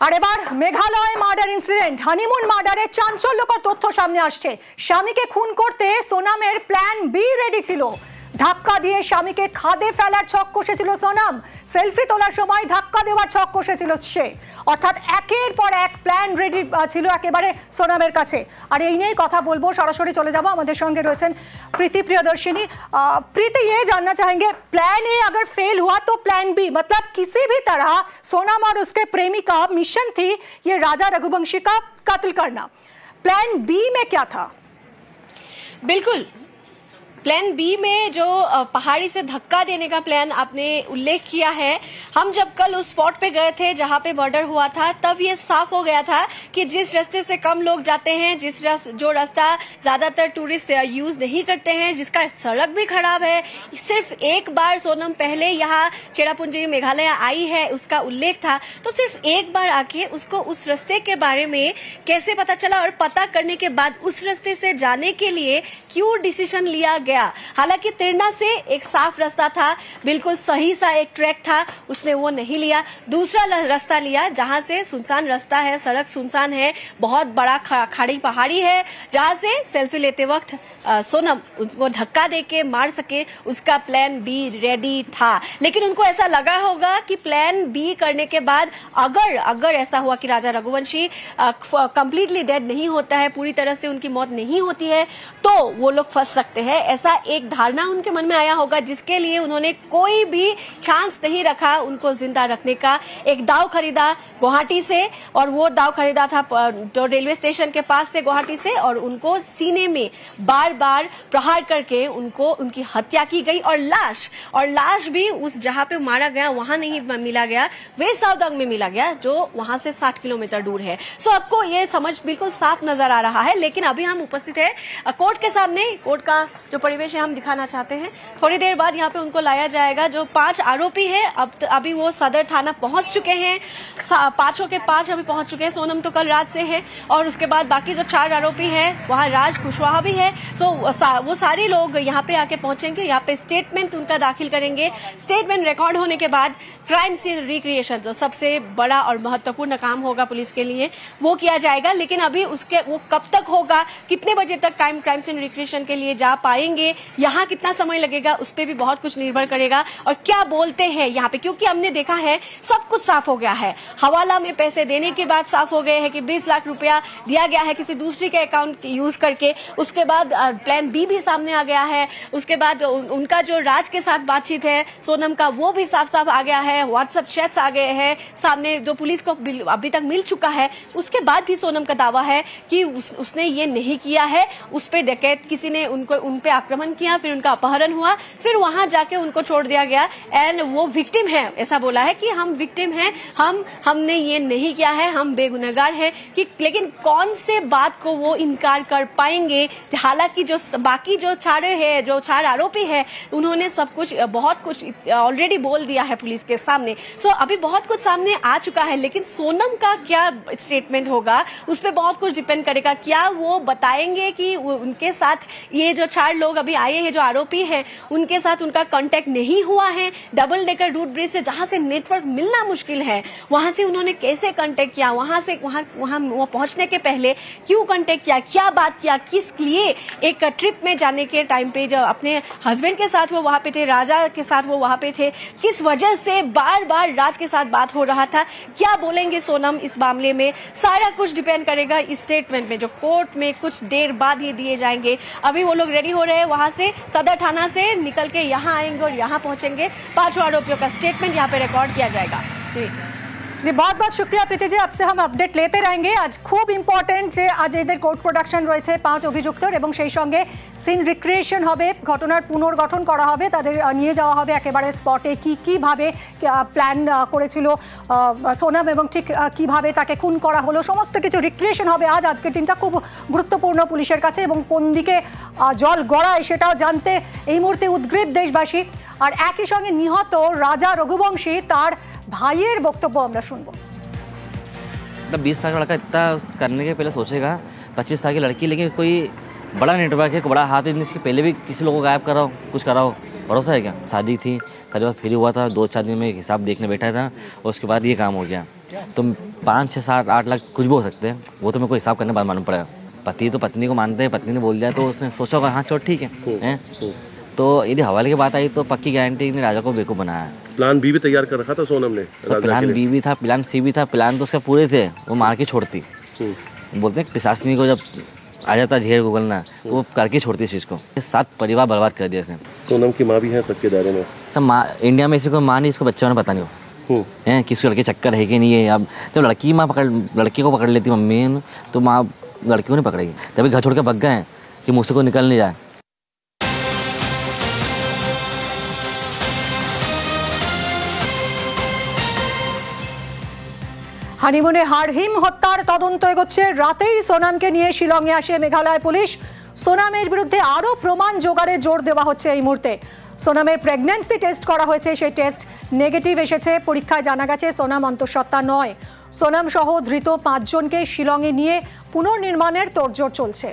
আর এবার Meghalaya murder incident, honeymoon মার্ডারে চাঞ্চল্যকর তথ্য সামনে আসছে। স্বামীকে খুন করতে সোনামের প্ল্যান বি রেডি ছিল। ধাক্কা দিয়ে স্বামীকে খাদে ফেলার ছক কষেছিল সোনাম। সেলফি তোলার সময় ধাক্কা দেওয়ার ছক কষেছিল সে। অর্থাৎ একের পর এক প্ল্যান রেডি ছিল একেবারে সোনামের কাছে। আর এই নিয়েই কথা বলবো, সরাসরি চলে যাব। আমাদের সঙ্গে রয়েছেন प्रीति प्रियदर्शिनी। प्रीति, ये जानना चाहेंगे, प्लान ए अगर फेल हुआ तो प्लान बी, मतलब किसी भी तरह सोनम और उसके प्रेमी का मिशन थी ये राजा रघुवंशी का कत्ल करना। प्लान बी में क्या था? बिल्कुल, प्लान बी में जो पहाड़ी से धक्का देने का प्लान आपने उल्लेख किया है, हम जब कल उस स्पॉट पे गए थे जहां पे मर्डर हुआ था, तब ये साफ हो गया था कि जिस रास्ते से कम लोग जाते हैं, जो रास्ता ज्यादातर टूरिस्ट यूज नहीं करते हैं, जिसका सड़क भी खराब है, सिर्फ एक बार सोनम पहले यहाँ चेरापूंजी मेघालय आई है, उसका उल्लेख था। तो सिर्फ एक बार आके उसको उस रास्ते के बारे में कैसे पता चला, और पता करने के बाद उस रास्ते से जाने के लिए क्यों डिसीजन लिया गया। हालांकि तिरना से एक साफ रास्ता था, बिल्कुल सही सा एक ट्रैक था, उसने वो नहीं लिया, दूसरा रास्ता लिया जहां से सुनसान रास्ता है, सड़क सुनसान है, बहुत बड़ा खाड़ी पहाड़ी है, जहां से सेल्फी लेते वक्त सोनम उसको धक्का देके मार सके। उसका प्लान बी रेडी था, लेकिन उनको ऐसा लगा होगा कि प्लान बी करने के बाद अगर ऐसा हुआ कि राजा रघुवंशी कंप्लीटली डेड नहीं होता है, पूरी तरह से उनकी मौत नहीं होती है, तो वो लोग फंस सकते हैं। ऐसा एक धारणा उनके मन में आया होगा, जिसके लिए उन्होंने कोई भी चांस नहीं रखा उनको जिंदा रखने का। एक दाव खरीदा गुवाहाटी से, और वो दाव खरीदा था तो रेलवे स्टेशन के पास से गुवाहाटी से, और उनको सीने में बार बार प्रहार करके उनकी हत्या की गई। और लाश भी उस जहां पे मारा गया वहां नहीं मिला गया, वे सावदांग में मिला गया, जो वहां से 60 किलोमीटर दूर है। सो आपको ये समझ बिल्कुल साफ नजर आ रहा है। लेकिन अभी हम उपस्थित है कोर्ट के सामने, कोर्ट का जो परिवेश है हम दिखाना चाहते हैं। थोड़ी देर बाद यहाँ पे उनको लाया जाएगा। जो 5 आरोपी है अभी वो सदर थाना पहुंच चुके हैं, 5 के 5 अभी पहुंच चुके हैं। सोनम तो कल रात से है, और उसके बाद बाकी जो 4 आरोपी है वहाँ राज कुशवाहा भी है। सो वो सारे लोग यहाँ पे आके पहुंचेंगे, यहाँ पे स्टेटमेंट उनका दाखिल करेंगे। स्टेटमेंट रिकॉर्ड होने के बाद क्राइम सीन रिक्रिएशन, जो सबसे बड़ा और महत्वपूर्ण काम होगा पुलिस के लिए, वो किया जाएगा। लेकिन अभी वो कब तक होगा, कितने बजे तक क्राइम सीन रिक्रिएशन के लिए जा पाएंगे, यहाँ कितना समय लगेगा, उस पर भी बहुत कुछ निर्भर करेगा। और क्या बोलते हैं यहाँ पे, क्योंकि हमने देखा है सब कुछ साफ हो गया है। हवाला में पैसे देने के बाद साफ हो गए हैं कि 20 लाख रुपया दिया गया है किसी दूसरी के अकाउंट यूज करके। उसके बाद प्लान बी भी सामने आ गया है। उसके बाद उनका जो राज के साथ बातचीत है सोनम का, वो भी साफ साफ आ गया है। व्हाट्सएप चैट्स आ गए हैं सामने, जो पुलिस को अभी तक मिल चुका है। उसके बाद भी सोनम का दावा है कि उसने ये नहीं किया है, उस पे डकैत किसी ने उन पे आक्रमण किया, फिर उनका अपहरण हुआ, फिर वहां जाके उनको छोड़ दिया गया। एंड वो विक्टिम है, ऐसा बोला है कि हम विक्टिम हैं, हमने ये नहीं किया है, हम बेगुनहगार हैं। कि लेकिन कौन से बात को वो इनकार कर पाएंगे। हालांकि जो बाकी जो 4 आरोपी है, उन्होंने सब कुछ बहुत कुछ ऑलरेडी बोल दिया है पुलिस के सामने। सो अभी बहुत कुछ सामने आ चुका है, लेकिन सोनम का क्या स्टेटमेंट होगा उस पर बहुत कुछ डिपेंड करेगा। क्या वो बताएंगे कि उनके साथ ये जो 4 लोग अभी आए हैं, जो आरोपी हैं, उनके साथ उनका कांटेक्ट नहीं हुआ है। डबल डेकर रूट ब्रिज से, जहां से नेटवर्क मिलना मुश्किल है, वहां से उन्होंने कैसे कांटेक्ट किया, वहां वो पहुंचने के पहले क्यों कांटेक्ट किया, क्या बात किया, किस लिए। एक ट्रिप में जाने के टाइम पे जो अपने हस्बैंड के साथ वो वहां पे थे, राजा के साथ वो वहां पे थे, किस वजह से बार बार राज के साथ बात हो रहा था, क्या बोलेंगे सोनम इस मामले में, सारा कुछ डिपेंड करेगा इस स्टेटमेंट में, जो कोर्ट में कुछ देर बाद ही दिए जाएंगे। अभी वो लोग रेडी हो रहे हैं, वहां से सदर थाना से निकल के यहाँ आएंगे और यहाँ पहुंचेंगे। 5 आरोपियों का स्टेटमेंट यहाँ पे रिकॉर्ड किया जाएगा। जी बहुत बहुत शुक्रिया প্রীতি জি, आपसे हम अपडेट लेते रहेंगे। आज खूब इम्पोर्टेंट যে আজ এদের কোর্ট প্রোডাকশন রয়েছে 5 অভিযুক্তর, এবং সেই সঙ্গে সিন রিক্রিয়েশন হবে, ঘটনার পুনর্গঠন করা হবে, তাদের নিয়ে যাওয়া হবে একেবারে স্পটে কিভাবে প্ল্যান করেছিল সোনম, এবং ঠিক কিভাবে তাকে খুন করা হলো, সমস্ত কিছু রিক্রিয়েশন হবে আজ। আজকের দিনটা খুব গুরুত্বপূর্ণ পুলিশের কাছে, এবং কোন দিকে জল গড়ায় সেটাও জানতে এই মুহূর্তে উদ্গ্রীব দেশবাসী। আর একই সঙ্গে নিহত রাজা রঘুবংশী, তার भाइयर वक्तव्य আমরা শুনবো। 20 साल का लड़का इतना करने के पहले सोचेगा, 25 साल की लड़की, लेकिन कोई बड़ा नेटवर्क है, बड़ा हाथ है, इसके पहले भी किसी लोगों को गायब कराओ, कुछ कराओ, भरोसा है क्या। शादी थी, कल फ्री हुआ था, 2-4 दिन में हिसाब देखने बैठा था, और उसके बाद ये काम हो गया। तो 5, 6, 7, 8 लाख कुछ भी हो सकते हैं, वो तो मेरे को हिसाब करने बाद मालूम पड़ेगा। पति तो पत्नी को मानते हैं, पत्नी ने बोल दिया तो उसने सोचा होगा हाँ चलो ठीक है, हैं? तो यदि हवाले की बात आई तो पक्की गारंटी ने राजा को बेवकूफ़ बनाया है। प्लान बी भी तैयार कर रखा था सोनम ने। सब प्लान बी भी था, प्लान सी भी था, प्लान तो उसका पूरे थे, वो मार के छोड़ती। बोलते हैं पिशाचनी को जब आ जाता झेर गुगलना तो वो करके छोड़ती इस चीज़ को। 7 परिवार बर्बाद कर दिया इसने। सोनम की माँ भी है सबके दायरे में। सब माँ इंडिया में इसी को माँ नहीं, इसको बच्चों ने पता नहीं हो हैं कि इसको लड़के चक्कर है कि नहीं है। अब जब लड़की माँ लड़के को पकड़ लेती मम्मी तो माँ लड़की को नहीं पकड़ेगी। तभी घर छोड़ के भग गए हैं कि मुझसे को निकल नहीं जाए। হানিমুনে হারহিম হত্যার তদন্ত এগোচ্ছে। রাতেই সোনামকে নিয়ে শিলংয়ে আসে মেঘালয় পুলিশ। সোনামের বিরুদ্ধে আরও প্রমাণ জোগাড়ে জোর দেওয়া হচ্ছে এই মুহূর্তে। সোনামের প্রেগন্যান্সি টেস্ট করা হয়েছে, সেই টেস্ট নেগেটিভ এসেছে। পরীক্ষায় জানা গেছে সোনাম অন্তঃসত্ত্বা নয়। সোনাম সহ ধৃত 5 জনকে শিলংয়ে নিয়ে পুনর্নির্মাণের তোড়জোড় চলছে।